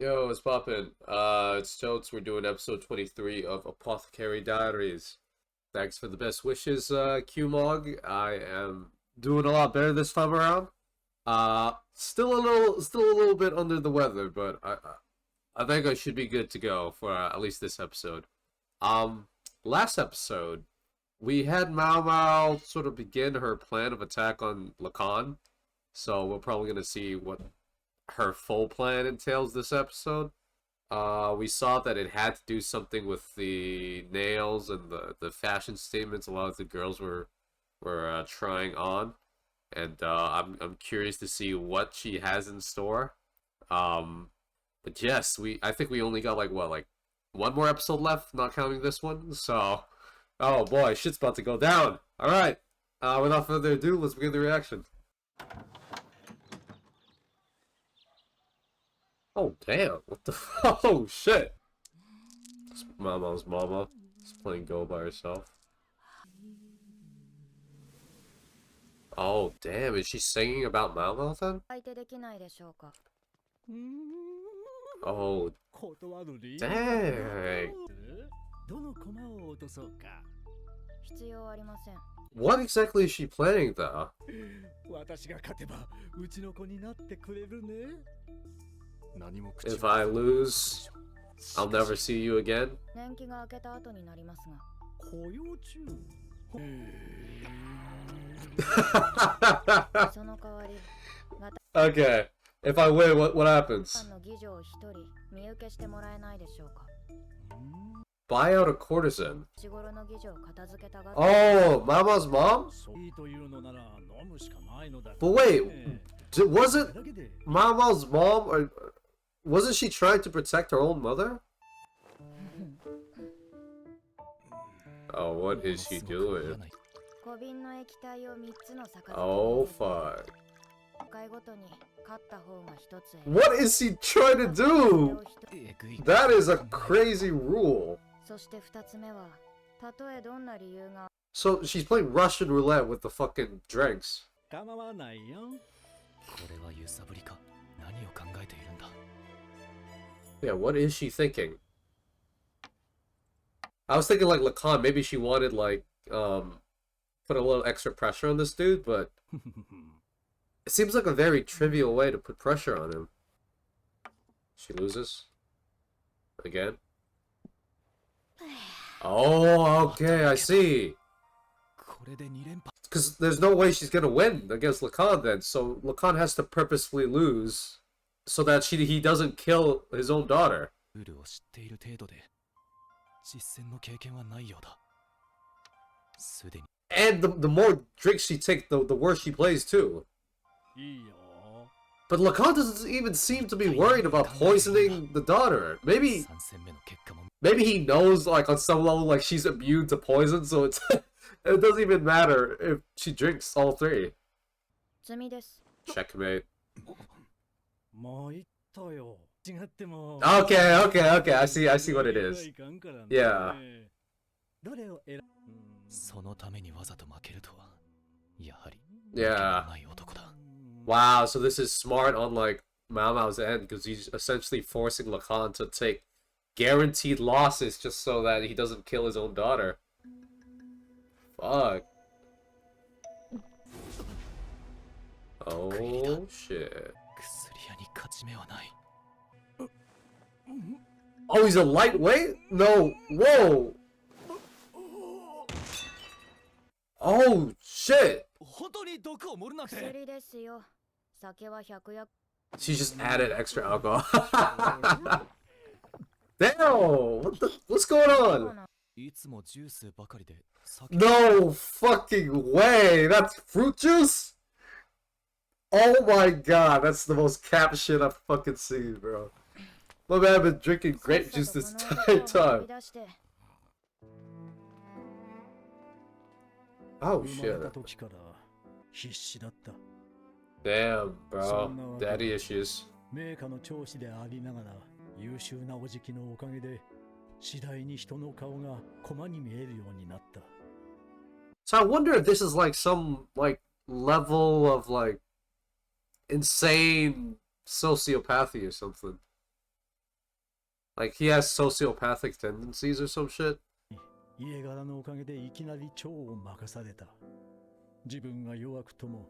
Yo, what's poppin'? It's Totes. We're doing episode 23 of Apothecary Diaries. Thanks for the best wishes, Q-Mog. I am doing a lot better this time around. Still a little bit under the weather, but I think I should be good to go for at least this episode. Um, Last episode, we had Mau Mau sort of begin her plan of attack on Lacan, so we're probably gonna see what her full plan entails this episode. We saw that it had to do something with the nails and the fashion statements a lot of the girls were trying on, and I'm curious to see what she has in store. But yes, I think we only got like one more episode left, not counting this one. So, oh boy, shit's about to go down. All right, without further ado, let's begin the reaction. Oh damn! What the? Oh shit! It's Mama's mama. She's playing Go by herself. Oh damn! Is she singing about Mama then? Oh dang! What exactly is she planning though? If I lose, I'll never see you again. Okay. If I win, what happens? Buy out a courtesan. Oh, Mama's mom? But wait, wasn't Mama's mom, or wasn't she trying to protect her own mother? Oh, what is she doing? Oh, fuck. What is she trying to do? That is a crazy rule. So she's playing Russian roulette with the fucking drinks. Yeah, what is she thinking? I was thinking like Lacan, maybe she wanted like put a little extra pressure on this dude, but it seems like a very trivial way to put pressure on him. She loses again. Oh, okay, I see. Because there's no way she's gonna win against Lacan then, so Lacan has to purposefully lose so that he doesn't kill his own daughter. And the more drinks she takes, the worse she plays too. But Lacan doesn't even seem to be worried about poisoning the daughter. Maybe he knows, like, on some level, like, she's immune to poison, so it doesn't even matter if she drinks all three. Checkmate. Okay, I see what it is. Yeah. Yeah. Wow, so this is smart on, like, Mau Mau's end, because he's essentially forcing Lacan to take guaranteed losses just so that he doesn't kill his own daughter. Fuck. Oh, shit. Oh, he's a lightweight? No, whoa! Oh, shit! She just added extra alcohol. Damn! What's going on? No fucking way! That's fruit juice? Oh my god, that's the most cap shit I've fucking seen, bro. My man, I've been drinking grape juice this entire time. Oh shit. Damn, bro. Daddy issues. So I wonder if this is like some like level of like insane sociopathy or something. Like he has sociopathic tendencies or some shit. 家柄のおかげでいきなり長を任された。自分が弱くとも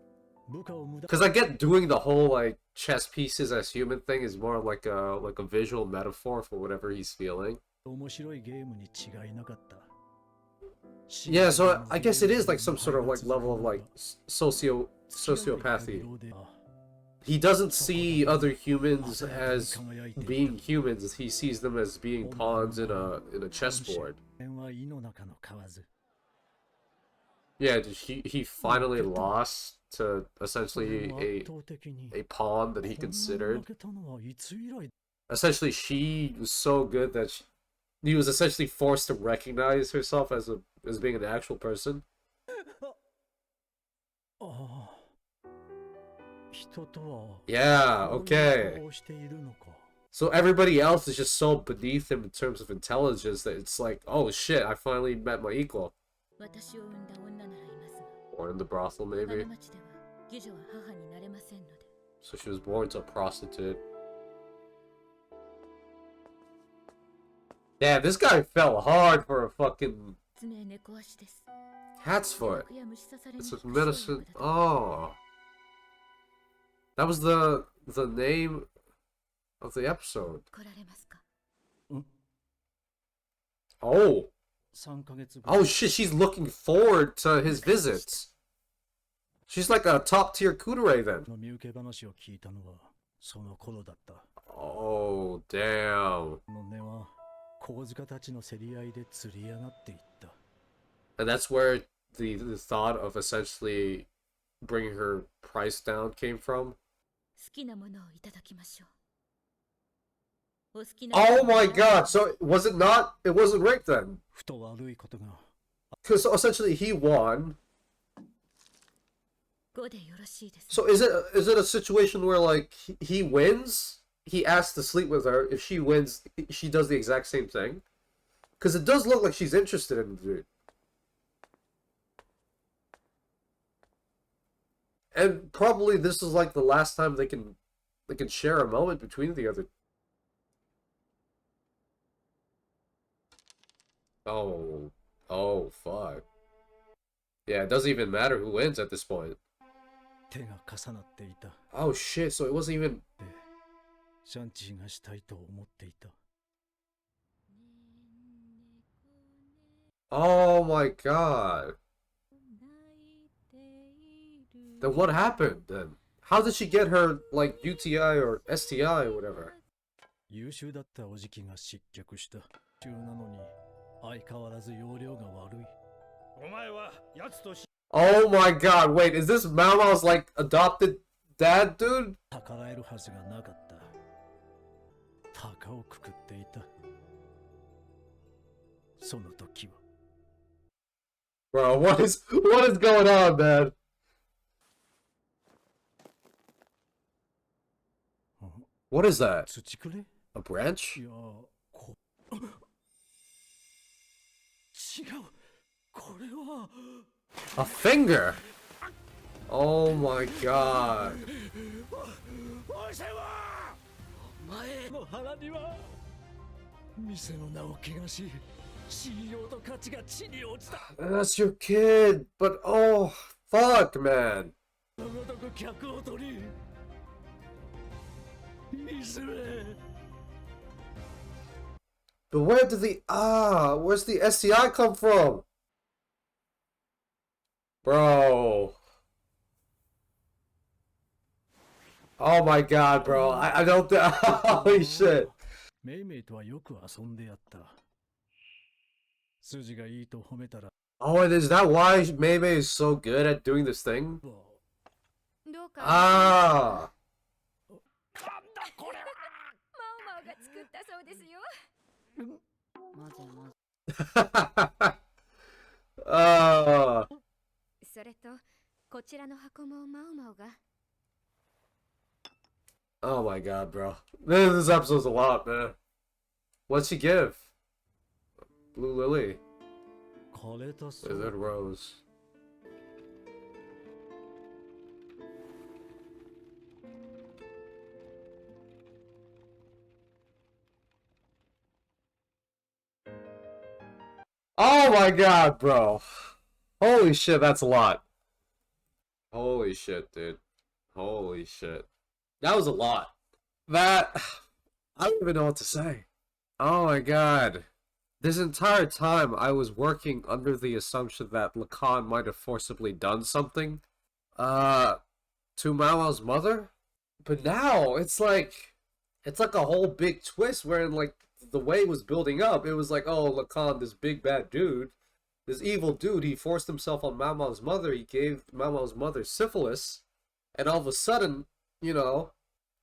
部下を無駄。Because I get doing the whole like chess pieces as human thing is more like a visual metaphor for whatever he's feeling. 面白いゲームに違いなかった。Yeah, so I guess it is like some sort of like level of like sociopathy. He doesn't see other humans as being humans. He sees them as being pawns in a chessboard. Yeah, he finally lost to essentially a pawn that he considered. Essentially, she was so good that he was essentially forced to recognize herself as being an actual person. Yeah, okay. So everybody else is just so beneath him in terms of intelligence that it's like, oh shit, I finally met my equal. Born in the brothel, maybe. So she was born to a prostitute. Damn, this guy fell hard for a fucking cat's foot. It's a medicine. Oh. That was the name of the episode. Oh. Oh shit, she's looking forward to his visits. She's like a top tier kudere then. Oh, damn. And that's where the thought of essentially bringing her price down came from. Oh my god, so was it not? It wasn't rigged then. Because essentially he won. So is it a situation where like he wins? He asks to sleep with her. If she wins, she does the exact same thing. Because it does look like she's interested in the dude. And probably this is like the last time they can share a moment between the other. Oh, oh fuck. Yeah, it doesn't even matter who wins at this point. Oh shit, so it wasn't even. Oh my god. Then what happened then? How did she get her, like, UTI or STI or whatever? Oh my god, wait, is this Mama's, like, adopted dad, dude? Bro, what is going on, man? What is that? A branch? A finger? Oh my god. That's your kid, but oh, fuck, man. But where did where's the STI come from? Bro. Oh my god, bro. I don't holy shit. Oh, and is that why Mei is so good at doing this thing? Ah. Oh my god, bro. This episode's a lot, man. What'd she give? Blue Lily. Wizard Rose. Oh my god, bro. Holy shit, that's a lot. Holy shit, dude. Holy shit. That was a lot. That I don't even know what to say. Oh my god. This entire time I was working under the assumption that Lacan might have forcibly done something uh to Mao's mother. But now it's like a whole big twist wherein like the way it was building up, it was like, oh, Lacan, this big bad dude, this evil dude, he forced himself on Mama's mother, he gave Mama's mother syphilis, and all of a sudden, you know,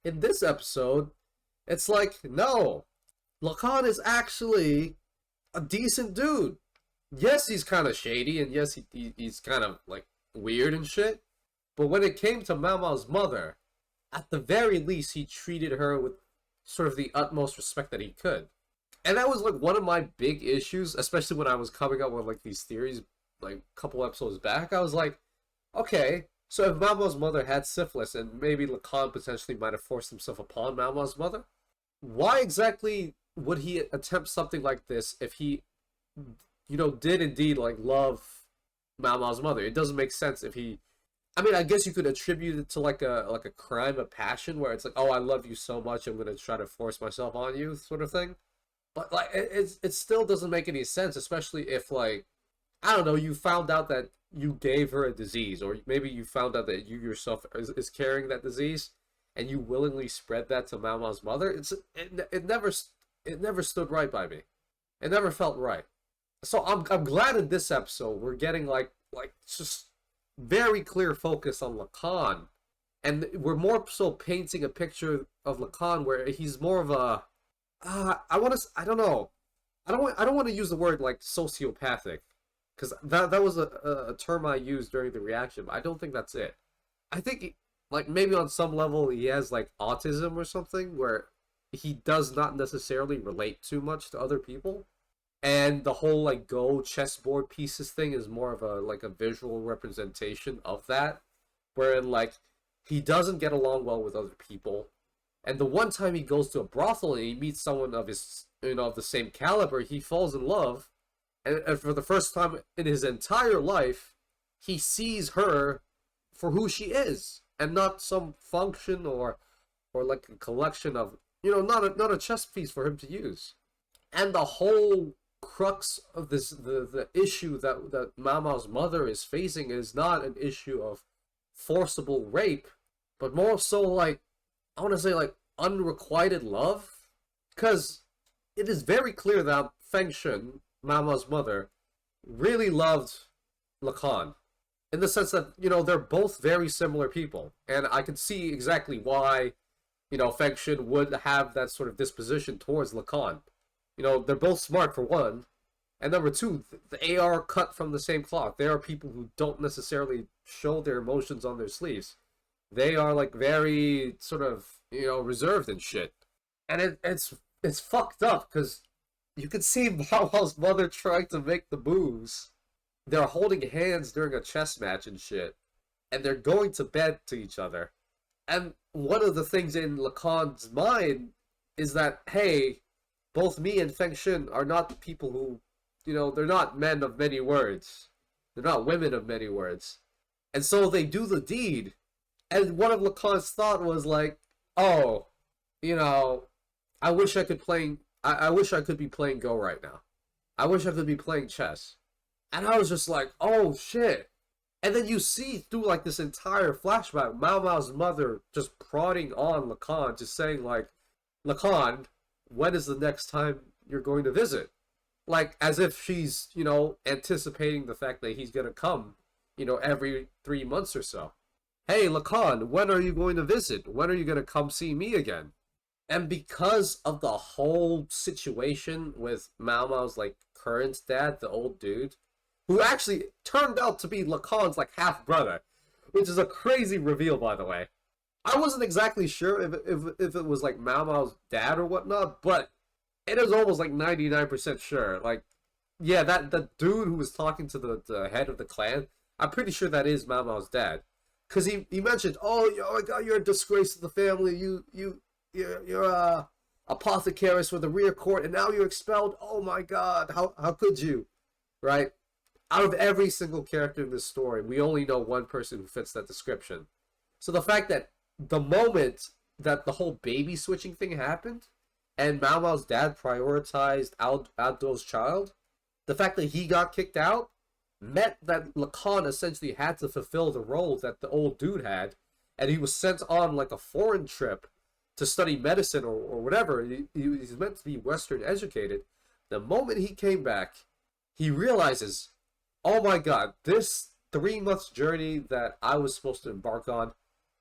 in this episode, it's like, no, Lacan is actually a decent dude. Yes, he's kind of shady, and yes, he's kind of like weird and shit. But when it came to Mama's mother, at the very least, he treated her with sort of the utmost respect that he could. And that was like one of my big issues, especially when I was coming up with like these theories like a couple episodes back. I was like, okay, so if Mama's mother had syphilis and maybe Lacan potentially might have forced himself upon Mama's mother, why exactly would he attempt something like this if he, did indeed like love Mama's mother? It doesn't make sense if he. I mean, I guess you could attribute it to like a crime of passion where it's like, oh, I love you so much, I'm gonna try to force myself on you, sort of thing. But like, it still doesn't make any sense, especially if like, I don't know, you found out that you gave her a disease, or maybe you found out that you yourself is carrying that disease, and you willingly spread that to Mama's mother. It never stood right by me. It never felt right. So I'm glad in this episode we're getting like just very clear focus on Lacan, and we're more so painting a picture of Lacan where he's more of a I don't know, I don't want to use the word like sociopathic because that was a term I used during the reaction, but I don't think that's it. I think like maybe on some level he has like autism or something where he does not necessarily relate too much to other people, and the whole like go chessboard pieces thing is more of a visual representation of that, wherein like he doesn't get along well with other people, and the one time he goes to a brothel and he meets someone of his of the same caliber, he falls in love, and for the first time in his entire life he sees her for who she is and not some function or like a collection of not a chess piece for him to use. And the whole crux of this the issue that Mama's mother is facing is not an issue of forcible rape, but more so like I want to say like unrequited love, because it is very clear that Feng Shun, Mama's mother, really loved Lacan, in the sense that they're both very similar people, and I can see exactly why Feng Shun would have that sort of disposition towards Lacan. They're both smart for one, and number two, they are cut from the same cloth. They are people who don't necessarily show their emotions on their sleeves. They are like very sort of reserved and shit, and it's fucked up because you can see Mao's mother trying to make the moves. They're holding hands during a chess match and shit, and they're going to bed to each other. And one of the things in Lacan's mind is that, hey, both me and Feng Shun are not people who, they're not men of many words. They're not women of many words. And so they do the deed. And one of Lacan's thought was like, oh, I wish I could I wish I could be playing Go right now. I wish I could be playing chess. And I was just like, oh shit. And then you see through like this entire flashback, Mao Mao's mother just prodding on Lacan, just saying like, Lacan, when is the next time you're going to visit? Like as if she's, anticipating the fact that he's gonna come, every 3 months or so. Hey Lacan, when are you going to visit? When are you gonna come see me again? And because of the whole situation with Mao Mao's like current dad, the old dude, who actually turned out to be Lacan's like half brother, which is a crazy reveal, by the way. I wasn't exactly sure if it was like Mao Mao's dad or whatnot, but it is almost like 99% sure. Like, yeah, that the dude who was talking to the head of the clan, I'm pretty sure that is Mao Mao's dad, because he mentioned, oh my god, you're a disgrace to the family. You're a apothecary for the rear court, and now you're expelled. Oh my god, how could you? right? Out of every single character in this story, we only know one person who fits that description. So the fact that the moment that the whole baby switching thing happened, and Mao Mao's dad prioritized Abdul's child, the fact that he got kicked out meant that Lacan essentially had to fulfill the role that the old dude had, and he was sent on like a foreign trip to study medicine or whatever. He's meant to be Western educated. The moment he came back, he realizes, oh my god, this 3 months journey that I was supposed to embark on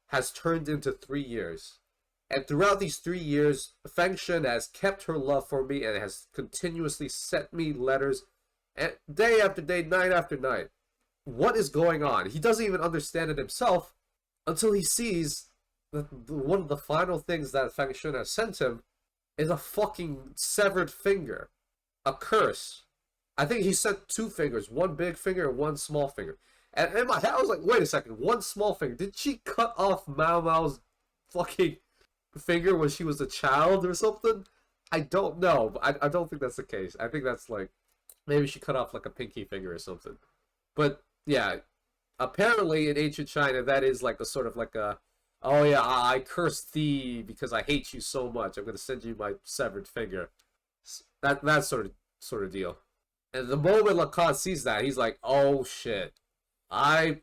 has turned into 3 years. And throughout these 3 years, Feng Shen has kept her love for me and has continuously sent me letters day after day, night after night. What is going on? He doesn't even understand it himself until he sees that one of the final things that Feng Shen has sent him is a fucking severed finger. A curse. I think he sent 2 fingers, one big finger and one small finger. And in my head, I was like, wait a second, one small finger. Did she cut off Mao Mao's fucking finger when she was a child or something? I don't know. I don't think that's the case. I think that's like, maybe she cut off like a pinky finger or something. But yeah, apparently in ancient China, that is like a sort of like a, oh yeah, I curse thee because I hate you so much. I'm going to send you my severed finger. That sort of deal. And the moment Lacan sees that, he's like, oh shit. I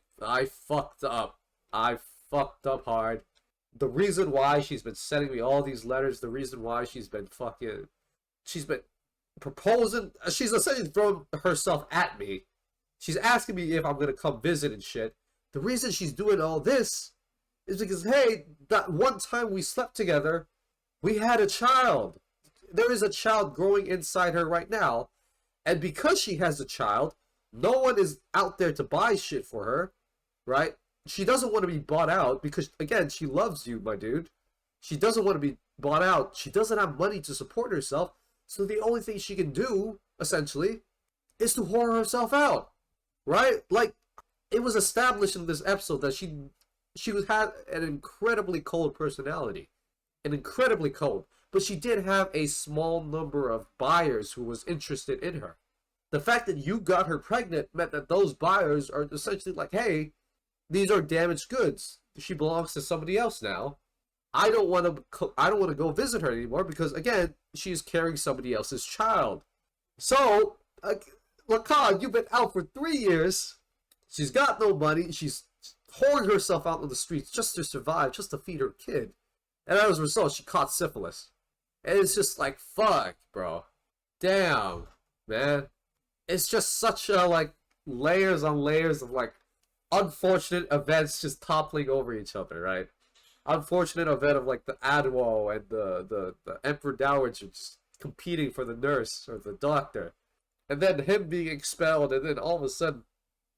fucked up. I fucked up hard. The reason why she's been sending me all these letters, the reason why she's been proposing, she's essentially throwing herself at me. She's asking me if I'm gonna come visit and shit. The reason she's doing all this is because, hey, that one time we slept together, we had a child. There is a child growing inside her right now. And because she has a child, no one is out there to buy shit for her, right? She doesn't want to be bought out because, again, she loves you, my dude. She doesn't want to be bought out. She doesn't have money to support herself. So the only thing she can do, essentially, is to whore herself out, right? Like, it was established in this episode that she had an incredibly cold personality. Incredibly cold. But she did have a small number of buyers who was interested in her. The fact that you got her pregnant meant that those buyers are essentially like, hey, these are damaged goods. She belongs to somebody else now. I don't want to go visit her anymore because, again, she's carrying somebody else's child. So, Lacan, you've been out for 3 years. She's got no money. She's whoring herself out on the streets just to survive, just to feed her kid. And as a result, she caught syphilis. And it's just like, fuck, bro. Damn, man. It's just such a, like, layers on layers of, like, unfortunate events just toppling over each other, right? Unfortunate event of, like, the Adwo and the Emperor Dowager just competing for the nurse or the doctor. And then him being expelled, and then all of a sudden,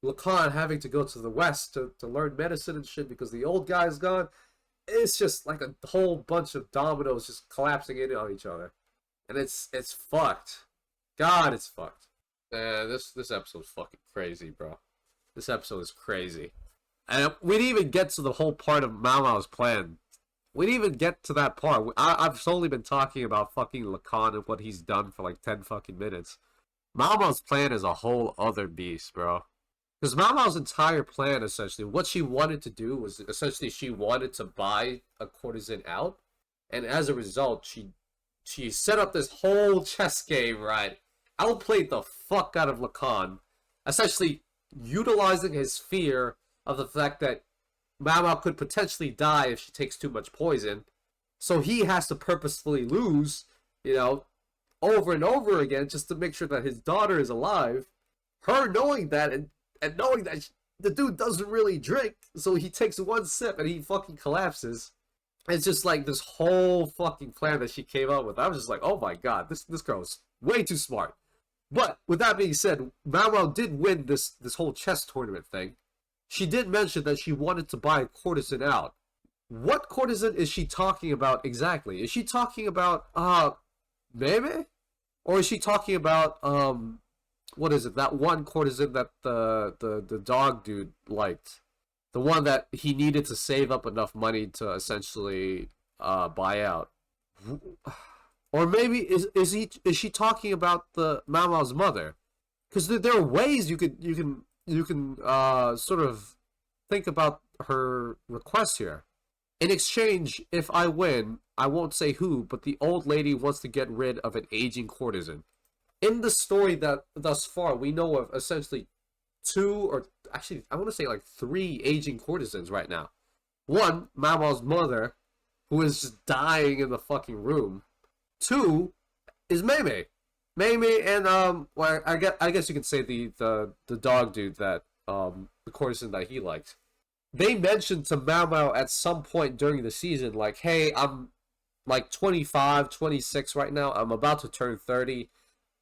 Lacan having to go to the West to learn medicine and shit because the old guy's gone. It's just like a whole bunch of dominoes just collapsing in on each other. And it's fucked. God, it's fucked. This episode's fucking crazy, bro. This episode is crazy. And we didn't even get to the whole part of Mao Mao's plan. We didn't even get to that part. I've solely been talking about fucking Lacan and what he's done for like 10 fucking minutes. Mao Mao's plan is a whole other beast, bro. Because Mao Mao's entire plan, essentially, what she wanted to do was essentially she wanted to buy a courtesan out. And as a result, she set up this whole chess game, right? Outplayed the fuck out of Lacan. Essentially utilizing his fear of the fact that Mao Mao could potentially die if she takes too much poison. So he has to purposefully lose, over and over again just to make sure that his daughter is alive. Her knowing that and knowing that the dude doesn't really drink, so he takes one sip and he fucking collapses. It's just like this whole fucking plan that she came up with. I was just like, oh my god, this girl's way too smart. But with that being said, Mao Mao did win this whole chess tournament thing. She did mention that she wanted to buy a courtesan out. What courtesan is she talking about exactly? Is she talking about Meme? Or is she talking about what is it? That one courtesan that the dog dude liked. The one that he needed to save up enough money to essentially buy out. Or maybe is she talking about the Mao Mao's mother? because there are ways you can sort of think about her request here. In exchange, if I win, I won't say who, but the old lady wants to get rid of an aging courtesan. In the story that thus far we know of essentially two, or actually I want to say like three aging courtesans right now. One, Mama's mother, who is just dying in the fucking room. Two is Mei Mei. Mei Mei and well, I guess you can say the dog dude that the courtesan that he liked. They mentioned to Mao Mao at some point during the season, like, hey, I'm like 25, 26 right now. I'm about to turn 30.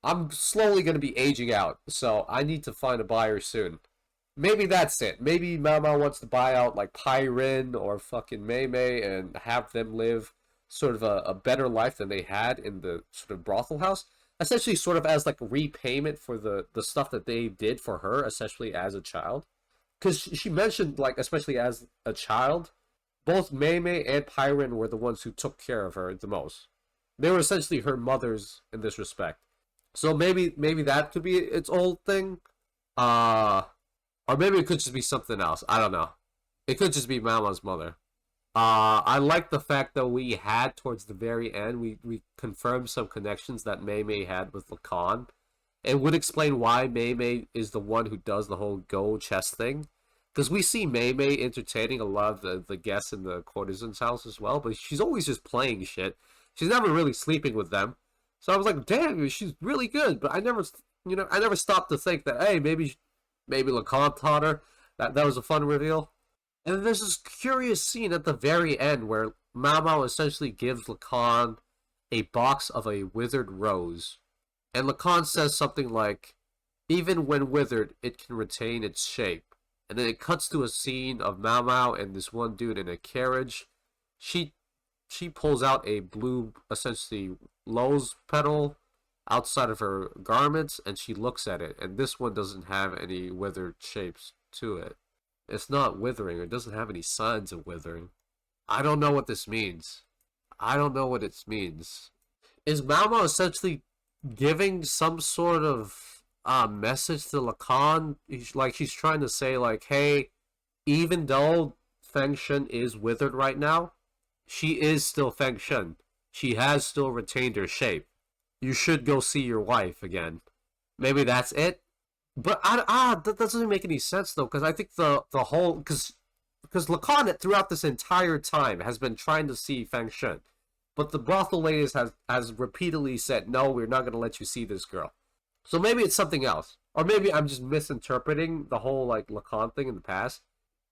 I'm slowly going to be aging out, so I need to find a buyer soon. Maybe that's it. Maybe Mao Mao wants to buy out like Pyrin or fucking Mei Mei and have them live sort of a better life than they had in the sort of brothel house. Essentially, sort of as like repayment for the stuff that they did for her, especially as a child. Because she mentioned, like, especially as a child, both Mei Mei and Pyrin were the ones who took care of her the most. They were essentially her mothers in this respect. So maybe that could be its old thing. Or maybe it could just be something else. I don't know. It could just be Mama's mother. I like the fact that we had towards the very end, we confirmed some connections that Mei Mei had with Lacan. It would explain why Mei Mei is the one who does the whole go chess thing. Because we see Mei Mei entertaining a lot of the guests in the courtesan's house as well, but she's always just playing shit. She's never really sleeping with them. So I was like, damn, she's really good. But I never stopped to think that, hey, maybe Lacan taught her. That was a fun reveal. And then there's this curious scene at the very end where Mao Mao essentially gives Lacan a box of a withered rose. And Lacan says something like, even when withered, it can retain its shape. And then it cuts to a scene of Mao Mao and this one dude in a carriage. She pulls out a blue, essentially, rose petal outside of her garments, and she looks at it. And this one doesn't have any withered shapes to it. It's not withering. It doesn't have any signs of withering. I don't know what this means. I don't know what it means. Is Mao Mao essentially giving some sort of message to Lacan? She's trying to say, like, hey, even though Feng Shen is withered right now, she is still Feng Shen. She has still retained her shape. You should go see your wife again. Maybe that's it. But that doesn't make any sense though, because I think the whole because Lacan throughout this entire time has been trying to see Feng Shen, but the brothel ladies has repeatedly said, no, we're not going to let you see this girl. So maybe it's something else, or maybe I'm just misinterpreting the whole like Lacan thing in the past.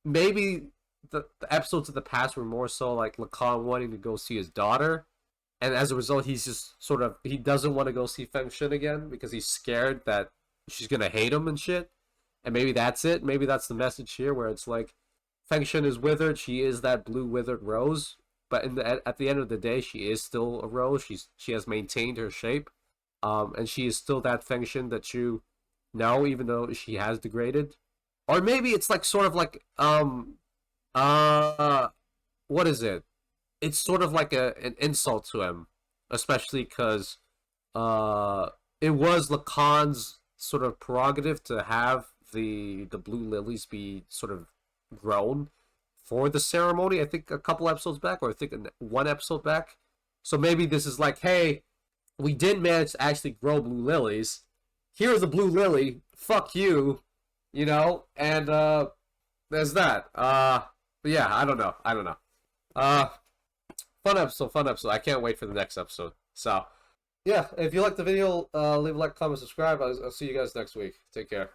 Maybe the episodes of the past were more so like Lacan wanting to go see his daughter, and as a result, he's just sort of he doesn't want to go see Feng Shen again because he's scared that she's gonna hate him and shit. And maybe that's it. Maybe that's the message here, where it's like Feng Shen is withered. She is that blue withered rose, but at the end of the day, she is still a rose. She has maintained her shape, and she is still that Feng Shen that you know, even though she has degraded. Or maybe it's like sort of like what is it? It's sort of like an insult to him, especially because it was Lacan's sort of prerogative to have the blue lilies be sort of grown for the ceremony. I think a couple episodes back, or I think one episode back. So maybe this is like, hey, we did manage to actually grow blue lilies. Here's a blue lily. Fuck you, and there's that. But yeah, I don't know. Fun episode. I can't wait for the next episode. So, yeah, if you liked the video, leave a like, comment, subscribe. I'll see you guys next week. Take care.